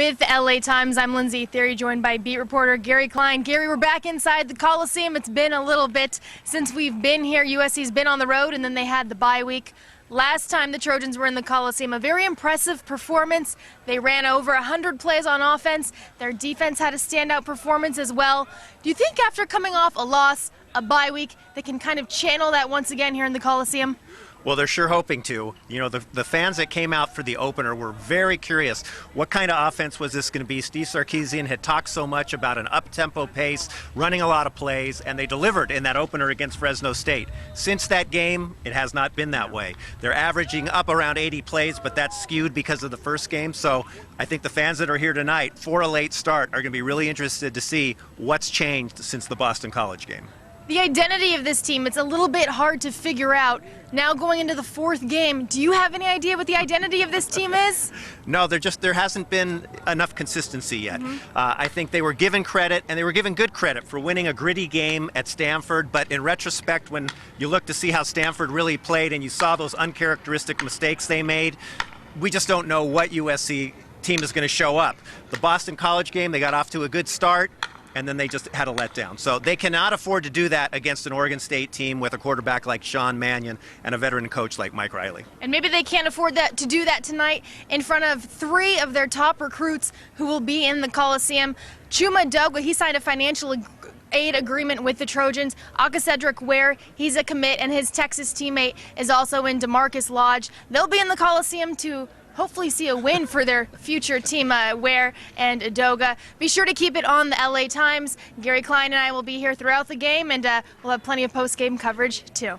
With the LA Times, I'm Lindsey, Thiry, joined by beat reporter Gary Klein. Gary, we're back inside the Coliseum. It's been a little bit since we've been here. USC's been on the road, and then they had the bye week. Last time the Trojans were in the Coliseum, a very impressive performance. They ran over 100 plays on offense. Their defense had a standout performance as well. Do you think after coming off a loss, a bye week, they can kind of channel that once again here in the Coliseum? Well, they're sure hoping to. You know, the fans that came out for the opener were very curious. What kind of offense was this going to be? Steve Sarkisian had talked so much about an up-tempo pace, running a lot of plays, and they delivered in that opener against Fresno State. Since that game, it has not been that way. They're averaging up around 80 plays, but that's skewed because of the first game. So I think the fans that are here tonight for a late start are going to be really interested to see what's changed since the Boston College game. The identity of this team, it's a little bit hard to figure out. Now going into the fourth game, do you have any idea what the identity of this team is? No, there hasn't been enough consistency yet. I think they were given credit, and they were given good credit for winning a gritty game at Stanford, but in retrospect, when you look to see how Stanford really played and you saw those uncharacteristic mistakes they made, we just don't know what USC team is going to show up. The Boston College game, they got off to a good start, and then they just had a letdown. So they cannot afford to do that against an Oregon State team with a quarterback like Sean Mannion and a veteran coach like Mike Riley. And maybe they can't afford to do that tonight in front of 3 of their top recruits who will be in the Coliseum. Chuma Doga, he signed a financial aid agreement with the Trojans. Cedric Ware, he's a commit, and his Texas teammate is also in DeMarcus Lodge. They'll be in the Coliseum to hopefully see a win for their future team, Ware and Doga. Be sure to keep it on the LA Times. Gary Klein and I will be here throughout the game, and we'll have plenty of post-game coverage too.